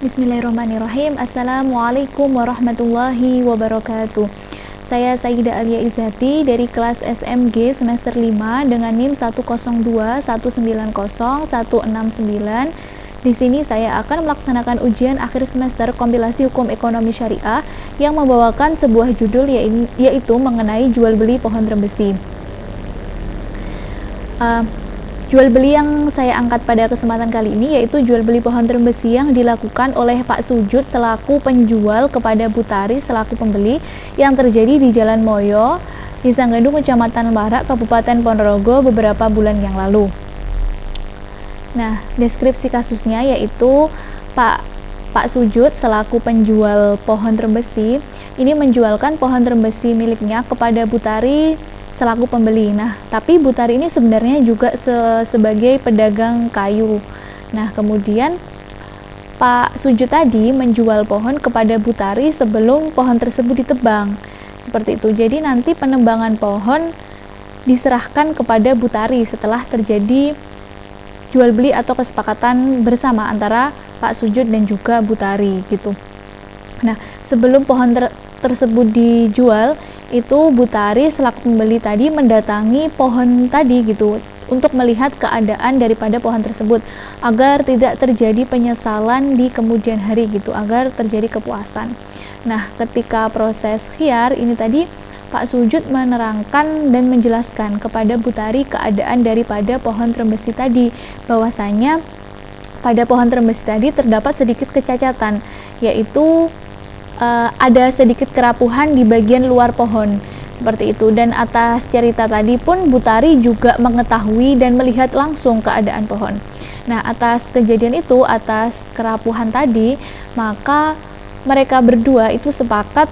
Bismillahirrahmanirrahim. Assalamualaikum warahmatullahi wabarakatuh. Saya Sayyidah Alia Izzati dari kelas SMG semester 5 dengan NIM 102190169. Di sini saya akan melaksanakan ujian akhir semester kompilasi hukum ekonomi syariah yang membawakan sebuah judul yaitu mengenai jual beli pohon trembesi. Jual beli yang saya angkat pada kesempatan kali ini yaitu jual beli pohon trembesi yang dilakukan oleh Pak Sujud selaku penjual kepada Bu Tari selaku pembeli yang terjadi di Jalan Moyo, Desa Gandung, Kecamatan Barak, Kabupaten Ponorogo beberapa bulan yang lalu. Nah, deskripsi kasusnya yaitu Pak Sujud selaku penjual pohon trembesi ini menjualkan pohon trembesi miliknya kepada Bu Tari selaku pembeli. Nah, tapi Bu Tari ini sebenarnya juga sebagai pedagang kayu. Nah, kemudian Pak Sujud tadi menjual pohon kepada Bu Tari sebelum pohon tersebut ditebang. Seperti itu. Jadi nanti penebangan pohon diserahkan kepada Bu Tari setelah terjadi jual beli atau kesepakatan bersama antara Pak Sujud dan juga Bu Tari gitu. Nah, sebelum pohon tersebut dijual, itu Bu Tari selaku pembeli tadi mendatangi pohon tadi gitu untuk melihat keadaan daripada pohon tersebut agar tidak terjadi penyesalan di kemudian hari gitu, agar terjadi kepuasan. Nah, ketika proses khiar ini tadi Pak Sujud menerangkan dan menjelaskan kepada Bu Tari keadaan daripada pohon trembesi tadi, bahwasanya pada pohon trembesi tadi terdapat sedikit kecacatan, yaitu ada sedikit kerapuhan di bagian luar pohon seperti itu. Dan atas cerita tadi pun Bu Tari juga mengetahui dan melihat langsung keadaan pohon. Nah, atas kejadian itu, atas kerapuhan tadi, maka mereka berdua itu sepakat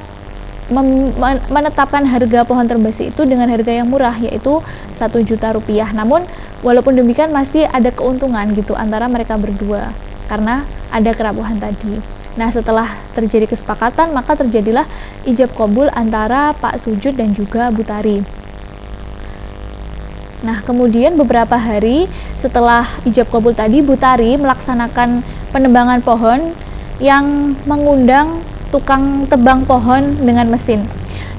menetapkan harga pohon trembesi itu dengan harga yang murah, yaitu 1 juta rupiah. Namun walaupun demikian masih ada keuntungan gitu antara mereka berdua karena ada kerapuhan tadi. Nah, setelah terjadi kesepakatan, maka terjadilah ijab kabul antara Pak Sujud dan juga Bu Tari. Nah, kemudian beberapa hari setelah ijab kabul tadi, Bu Tari melaksanakan penebangan pohon yang mengundang tukang tebang pohon dengan mesin.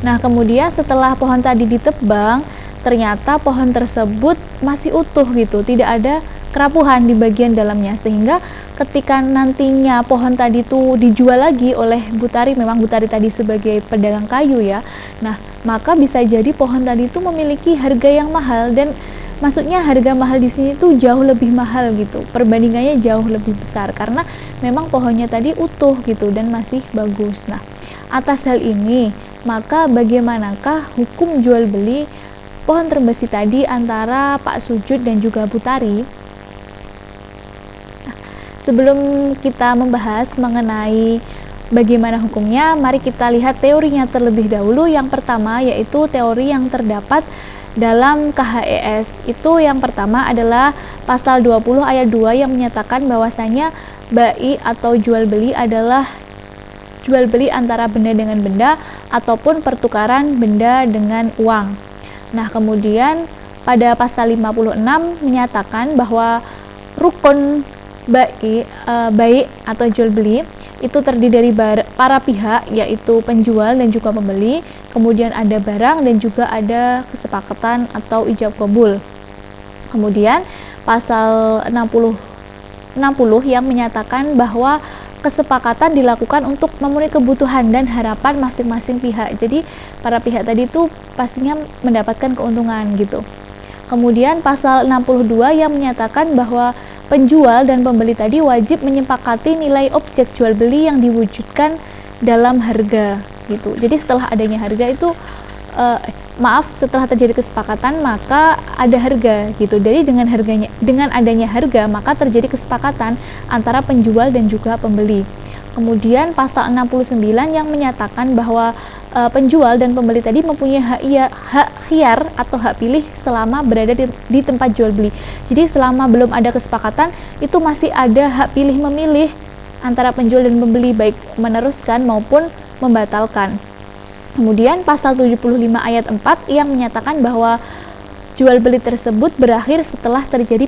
Nah, kemudian setelah pohon tadi ditebang, ternyata pohon tersebut masih utuh gitu, tidak ada kerapuhan di bagian dalamnya, sehingga ketika nantinya pohon tadi itu dijual lagi oleh Bu Tari, memang Bu Tari tadi sebagai pedagang kayu ya, nah maka bisa jadi pohon tadi itu memiliki harga yang mahal, dan maksudnya harga mahal di sini tuh jauh lebih mahal gitu, perbandingannya jauh lebih besar karena memang pohonnya tadi utuh gitu dan masih bagus. Nah, atas hal ini maka bagaimanakah hukum jual beli pohon trembesi tadi antara Pak Sujud dan juga Bu Tari? Sebelum kita membahas mengenai bagaimana hukumnya, mari kita lihat teorinya terlebih dahulu. Yang pertama yaitu teori yang terdapat dalam KHES. Itu yang pertama adalah pasal 20 ayat 2 yang menyatakan bahwasanya bai atau jual beli adalah jual beli antara benda dengan benda ataupun pertukaran benda dengan uang. Nah, kemudian pada pasal 56 menyatakan bahwa rukun bai atau jual beli itu terdiri dari para pihak, yaitu penjual dan juga pembeli, kemudian ada barang dan juga ada kesepakatan atau ijab kabul. Kemudian pasal 60 yang menyatakan bahwa kesepakatan dilakukan untuk memenuhi kebutuhan dan harapan masing-masing pihak. Jadi para pihak tadi itu pastinya mendapatkan keuntungan gitu. Kemudian pasal 62 yang menyatakan bahwa penjual dan pembeli tadi wajib menyepakati nilai objek jual beli yang diwujudkan dalam harga gitu. Jadi setelah adanya harga itu setelah terjadi kesepakatan maka ada harga gitu. Jadi dengan adanya harga maka terjadi kesepakatan antara penjual dan juga pembeli. Kemudian pasal 69 yang menyatakan bahwa penjual dan pembeli tadi mempunyai hak khiar atau hak pilih selama berada di tempat jual beli. Jadi selama belum ada kesepakatan itu masih ada hak pilih memilih antara penjual dan pembeli, baik meneruskan maupun membatalkan. Kemudian pasal 75 ayat 4 yang menyatakan bahwa jual beli tersebut berakhir setelah terjadi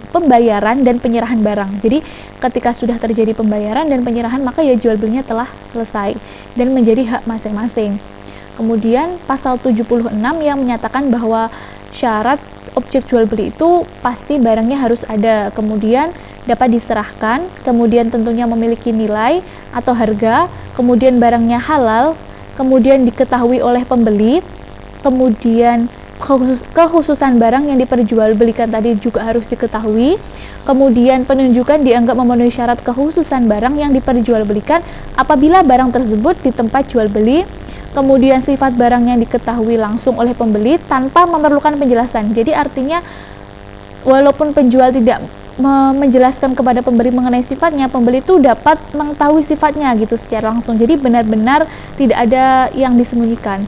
pembayaran dan penyerahan barang. Jadi ketika sudah terjadi pembayaran dan penyerahan, maka ya jual belinya telah selesai dan menjadi hak masing-masing. Kemudian pasal 76 yang menyatakan bahwa syarat objek jual beli itu pasti barangnya harus ada, kemudian dapat diserahkan, kemudian tentunya memiliki nilai atau harga, kemudian barangnya halal, kemudian diketahui oleh pembeli, kemudian kekhususan barang yang diperjualbelikan tadi juga harus diketahui, kemudian penunjukan dianggap memenuhi syarat kekhususan barang yang diperjualbelikan apabila barang tersebut di tempat jual beli, kemudian sifat barang yang diketahui langsung oleh pembeli tanpa memerlukan penjelasan. Jadi artinya walaupun penjual tidak menjelaskan kepada pembeli mengenai sifatnya, pembeli itu dapat mengetahui sifatnya gitu secara langsung. Jadi benar-benar tidak ada yang disembunyikan.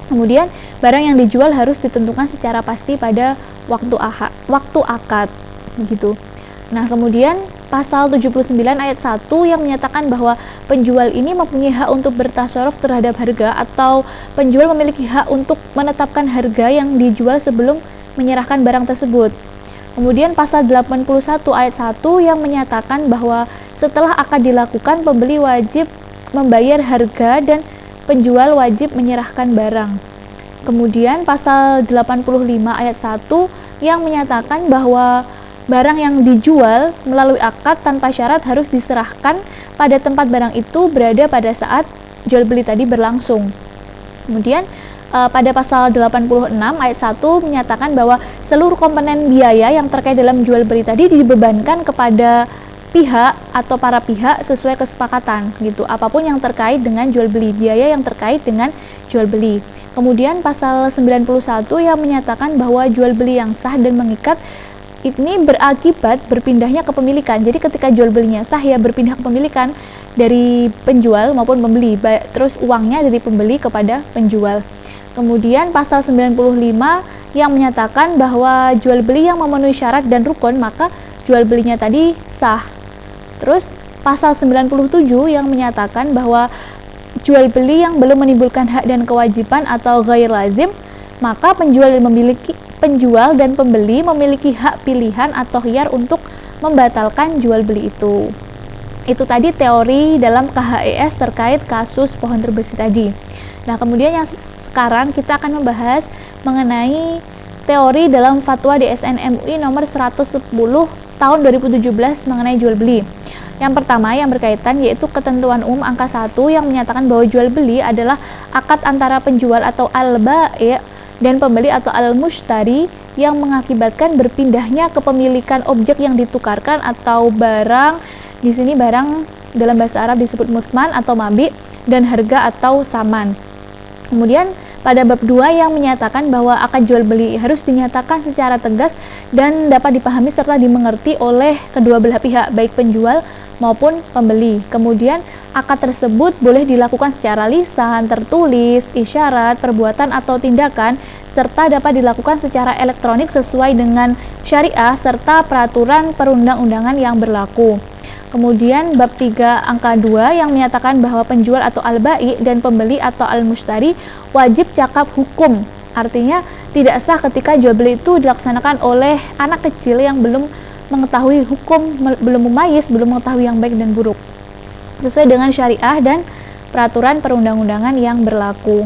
Kemudian barang yang dijual harus ditentukan secara pasti pada waktu akad gitu. Nah, kemudian pasal 79 ayat 1 yang menyatakan bahwa penjual ini mempunyai hak untuk bertasarruf terhadap harga, atau penjual memiliki hak untuk menetapkan harga yang dijual sebelum menyerahkan barang tersebut. Kemudian pasal 81 ayat 1 yang menyatakan bahwa setelah akad dilakukan, pembeli wajib membayar harga dan penjual wajib menyerahkan barang. Kemudian pasal 85 ayat 1 yang menyatakan bahwa barang yang dijual melalui akad tanpa syarat harus diserahkan pada tempat barang itu berada pada saat jual beli tadi berlangsung. Kemudian pada pasal 86 ayat 1 menyatakan bahwa seluruh komponen biaya yang terkait dalam jual beli tadi dibebankan kepada pihak atau para pihak sesuai kesepakatan gitu. Apapun yang terkait dengan jual beli, biaya yang terkait dengan jual beli. Kemudian pasal 91 yang menyatakan bahwa jual beli yang sah dan mengikat ini berakibat berpindahnya kepemilikan. Jadi ketika jual belinya sah ya berpindah kepemilikan dari penjual maupun pembeli, terus uangnya dari pembeli kepada penjual. Kemudian pasal 95 yang menyatakan bahwa jual beli yang memenuhi syarat dan rukun maka jual belinya tadi sah. Terus pasal 97 yang menyatakan bahwa jual beli yang belum menimbulkan hak dan kewajiban atau ghair lazim, maka penjual dan pembeli memiliki hak pilihan atau khiyar untuk membatalkan jual beli itu. Itu tadi teori dalam KHES terkait kasus pohon terbesi tadi. Nah, kemudian yang sekarang kita akan membahas mengenai teori dalam fatwa DSN MUI nomor 110 tahun 2017 mengenai jual beli. Yang pertama yang berkaitan yaitu ketentuan umum angka 1 yang menyatakan bahwa jual beli adalah akad antara penjual atau al-bai' dan pembeli atau al-mushtari yang mengakibatkan berpindahnya kepemilikan objek yang ditukarkan atau barang. Di sini barang dalam bahasa Arab disebut mutman atau mabi, dan harga atau taman. Kemudian pada bab 2 yang menyatakan bahwa akad jual beli harus dinyatakan secara tegas dan dapat dipahami serta dimengerti oleh kedua belah pihak, baik penjual maupun pembeli. Kemudian akad tersebut boleh dilakukan secara lisan, tertulis, isyarat, perbuatan atau tindakan, serta dapat dilakukan secara elektronik sesuai dengan syariah serta peraturan perundang-undangan yang berlaku. Kemudian bab 3 angka 2 yang menyatakan bahwa penjual atau al-bai' dan pembeli atau al-mushtari wajib cakap hukum. Artinya tidak sah ketika jual beli itu dilaksanakan oleh anak kecil yang belum mengetahui hukum, belum memayis, belum mengetahui yang baik dan buruk sesuai dengan syariah dan peraturan perundang-undangan yang berlaku.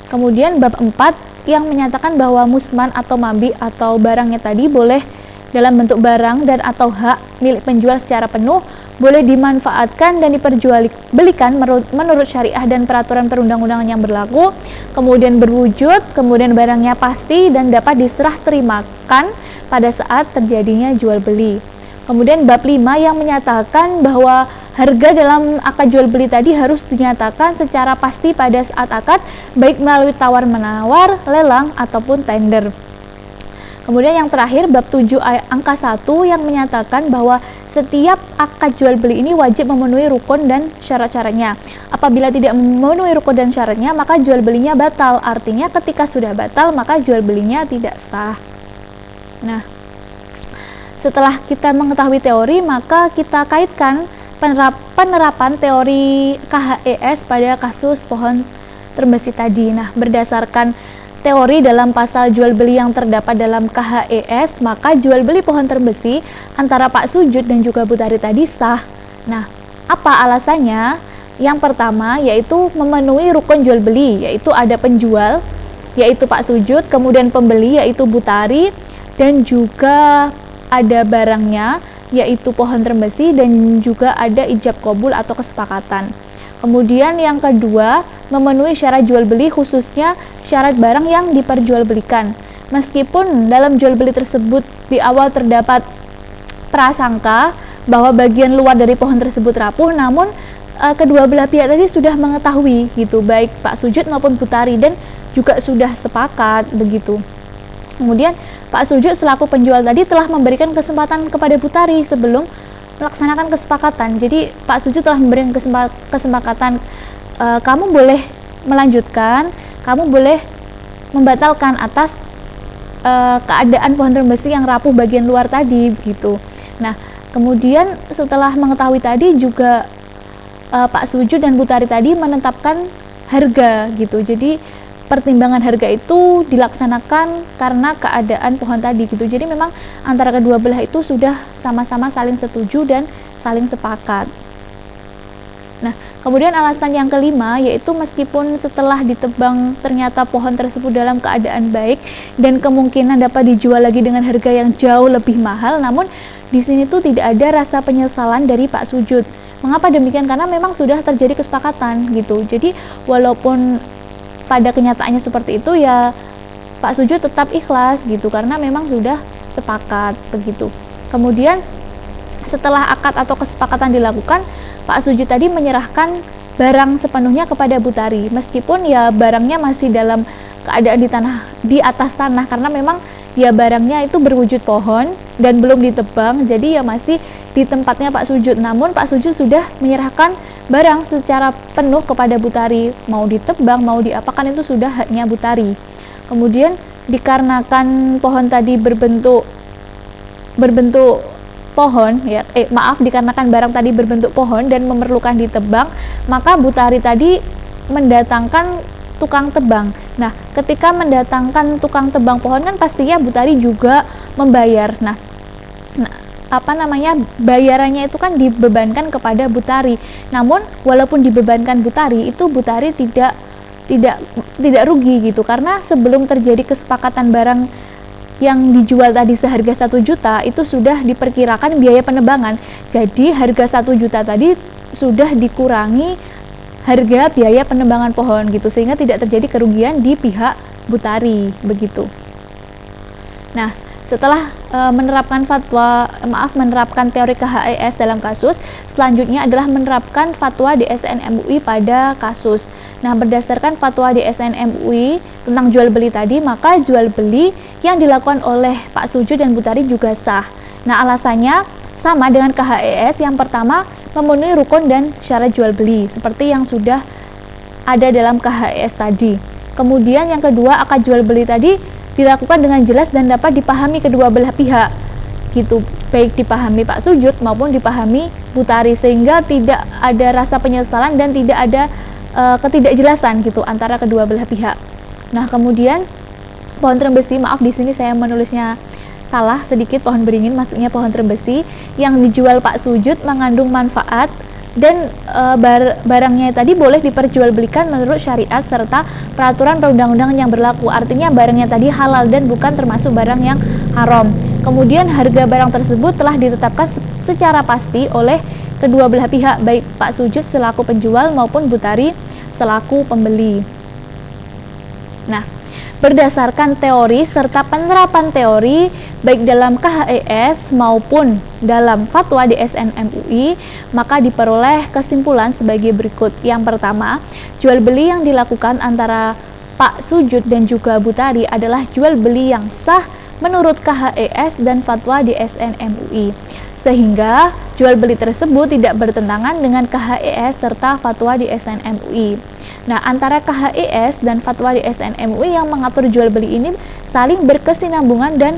Kemudian bab 4 yang menyatakan bahwa musman atau mabi atau barangnya tadi boleh dalam bentuk barang dan atau hak milik penjual secara penuh, boleh dimanfaatkan dan diperjualbelikan menurut syariah dan peraturan perundang-undangan yang berlaku, kemudian berwujud, kemudian barangnya pasti dan dapat diserah terimakan pada saat terjadinya jual beli. Kemudian bab 5 yang menyatakan bahwa harga dalam akad jual beli tadi harus dinyatakan secara pasti pada saat akad, baik melalui tawar-menawar, lelang ataupun tender. Kemudian yang terakhir bab 7 angka 1 yang menyatakan bahwa setiap akad jual beli ini wajib memenuhi rukun dan syarat-syaratnya. Apabila tidak memenuhi rukun dan syaratnya, maka jual belinya batal. Artinya ketika sudah batal, maka jual belinya tidak sah. Nah, setelah kita mengetahui teori, maka kita kaitkan penerapan teori KHES pada kasus pohon terbesi tadi. Nah, berdasarkan teori dalam pasal jual beli yang terdapat dalam KHES, maka jual beli pohon terbesi antara Pak Sujud dan juga Bu Tari tadi sah. Nah, apa alasannya? Yang pertama yaitu memenuhi rukun jual beli, yaitu ada penjual, yaitu Pak Sujud, kemudian pembeli yaitu Bu Tari, dan juga ada barangnya, yaitu pohon terbesi, dan juga ada ijab kabul atau kesepakatan. Kemudian yang kedua, memenuhi syarat jual beli, khususnya syarat barang yang diperjualbelikan. Meskipun dalam jual beli tersebut di awal terdapat prasangka bahwa bagian luar dari pohon tersebut rapuh, namun kedua belah pihak tadi sudah mengetahui gitu, baik Pak Sujud maupun Bu Tari, dan juga sudah sepakat begitu. Kemudian Pak Sujud selaku penjual tadi telah memberikan kesempatan kepada Bu Tari sebelum melaksanakan kesepakatan. Jadi Pak Sujud telah memberikan kesepakatan, kamu boleh melanjutkan, kamu boleh membatalkan atas keadaan pohon terbesi yang rapuh bagian luar tadi gitu. Nah, kemudian setelah mengetahui tadi juga Pak Sujud dan Bu Tari tadi menetapkan harga gitu. Jadi pertimbangan harga itu dilaksanakan karena keadaan pohon tadi gitu. Jadi memang antara kedua belah itu sudah sama-sama saling setuju dan saling sepakat. Nah, kemudian alasan yang kelima yaitu meskipun setelah ditebang ternyata pohon tersebut dalam keadaan baik dan kemungkinan dapat dijual lagi dengan harga yang jauh lebih mahal, namun di sini tuh tidak ada rasa penyesalan dari Pak Sujud. Mengapa demikian? Karena memang sudah terjadi kesepakatan gitu. Jadi walaupun pada kenyataannya seperti itu, ya Pak Sujud tetap ikhlas gitu karena memang sudah sepakat begitu. Kemudian setelah akad atau kesepakatan dilakukan, Pak Sujud tadi menyerahkan barang sepenuhnya kepada Bu Tari, meskipun ya barangnya masih dalam keadaan di atas tanah karena memang ya barangnya itu berwujud pohon dan belum ditebang, jadi ya masih di tempatnya Pak Sujud. Namun Pak Sujud sudah menyerahkan barang secara penuh kepada Bu Tari, mau ditebang mau diapakan itu sudah haknya Bu Tari. Kemudian dikarenakan pohon tadi berbentuk pohon ya dikarenakan barang tadi berbentuk pohon dan memerlukan ditebang, maka Bu Tari tadi mendatangkan tukang tebang. Nah, ketika mendatangkan tukang tebang pohon kan pastinya Bu Tari juga membayar. Nah, bayarannya itu kan dibebankan kepada Bu Tari. Namun walaupun dibebankan Bu Tari, itu Bu Tari tidak rugi gitu, karena sebelum terjadi kesepakatan barang yang dijual tadi seharga 1 juta itu sudah diperkirakan biaya penebangan. Jadi harga 1 juta tadi sudah dikurangi harga biaya penebangan pohon gitu, sehingga tidak terjadi kerugian di pihak Bu Tari begitu. Nah, setelah menerapkan teori KHES dalam kasus, selanjutnya adalah menerapkan fatwa DSN MUI pada kasus. Nah, berdasarkan fatwa DSN MUI tentang jual beli tadi, maka jual beli yang dilakukan oleh Pak Sujud dan Bu Tari juga sah. Nah, alasannya sama dengan KHES. Yang pertama, memenuhi rukun dan syarat jual beli seperti yang sudah ada dalam KHES tadi. Kemudian yang kedua, akad jual beli tadi dilakukan dengan jelas dan dapat dipahami kedua belah pihak gitu, baik dipahami Pak Sujud maupun dipahami Bu Tari, sehingga tidak ada rasa penyesalan dan tidak ada ketidakjelasan gitu antara kedua belah pihak. Nah, kemudian pohon terbesi, maaf di sini saya menulisnya salah sedikit, pohon beringin maksudnya pohon terbesi yang dijual Pak Sujud mengandung manfaat dan barangnya tadi boleh diperjualbelikan menurut syariat serta peraturan perundang-undangan yang berlaku. Artinya barangnya tadi halal dan bukan termasuk barang yang haram. Kemudian harga barang tersebut telah ditetapkan secara pasti oleh kedua belah pihak, baik Pak Sujud selaku penjual maupun Bu Tari selaku pembeli. Nah, berdasarkan teori serta penerapan teori baik dalam KHES maupun dalam fatwa DSN MUI, maka diperoleh kesimpulan sebagai berikut. Yang pertama, jual beli yang dilakukan antara Pak Sujud dan juga Bu Tari adalah jual beli yang sah menurut KHES dan fatwa DSN MUI, sehingga jual beli tersebut tidak bertentangan dengan KHES serta fatwa DSN MUI. Nah, antara KHES dan fatwa DSN MUI yang mengatur jual beli ini saling berkesinambungan dan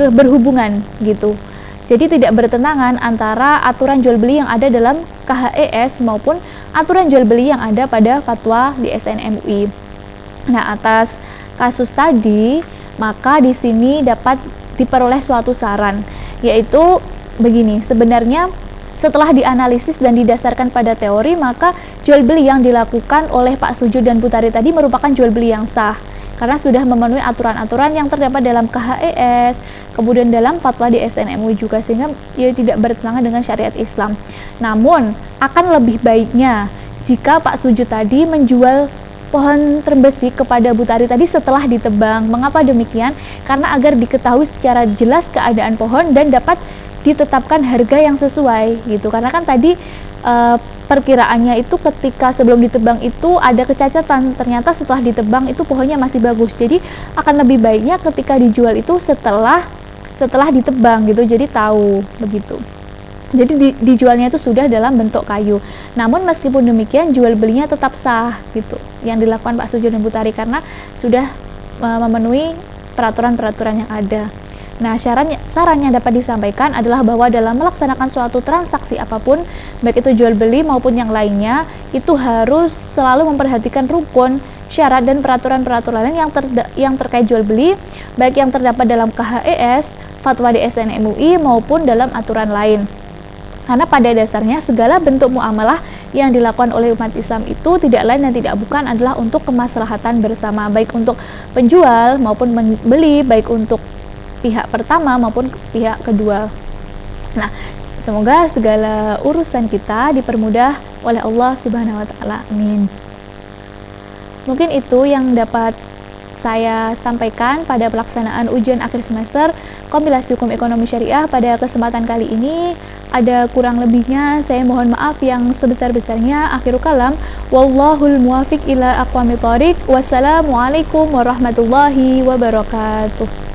berhubungan gitu. Jadi tidak bertentangan antara aturan jual beli yang ada dalam KHES maupun aturan jual beli yang ada pada fatwa DSN MUI. Nah, atas kasus tadi, maka di sini dapat diperoleh suatu saran, yaitu begini, sebenarnya setelah dianalisis dan didasarkan pada teori, maka jual beli yang dilakukan oleh Pak Sujud dan Bu Tari tadi merupakan jual beli yang sah karena sudah memenuhi aturan-aturan yang terdapat dalam KHES, kemudian dalam fatwa di SN MUI juga, sehingga ia tidak bertentangan dengan syariat Islam. Namun, akan lebih baiknya jika Pak Sujud tadi menjual pohon terbesi kepada Bu Tari tadi setelah ditebang. Mengapa demikian? Karena agar diketahui secara jelas keadaan pohon dan dapat ditetapkan harga yang sesuai gitu. Karena kan tadi perkiraannya itu ketika sebelum ditebang itu ada kecacatan, ternyata setelah ditebang itu pohonnya masih bagus. Jadi akan lebih baiknya ketika dijual itu setelah ditebang gitu, jadi tahu begitu. Jadi dijualnya itu sudah dalam bentuk kayu. Namun meskipun demikian jual belinya tetap sah gitu yang dilakukan Pak Sujud dan Bu Tari karena sudah memenuhi peraturan-peraturan yang ada. Nah, saran yang dapat disampaikan adalah bahwa dalam melaksanakan suatu transaksi apapun, baik itu jual beli maupun yang lainnya, itu harus selalu memperhatikan rukun, syarat dan peraturan-peraturan lain yang terkait jual beli, baik yang terdapat dalam KHES, fatwa di SN MUI maupun dalam aturan lain. Karena pada dasarnya segala bentuk muamalah yang dilakukan oleh umat Islam itu tidak lain dan tidak bukan adalah untuk kemaslahatan bersama, baik untuk penjual maupun pembeli, baik untuk pihak pertama maupun pihak kedua. Nah, semoga segala urusan kita dipermudah oleh Allah Subhanahu wa taala. Amin. Mungkin itu yang dapat saya sampaikan pada pelaksanaan ujian akhir semester Kompilasi Hukum Ekonomi Syariah pada kesempatan kali ini. Ada kurang lebihnya saya mohon maaf yang sebesar-besarnya. Akhirul kalam, wallahul muwafiq ila aqwamit thoriq. Wassalamualaikum warahmatullahi wabarakatuh.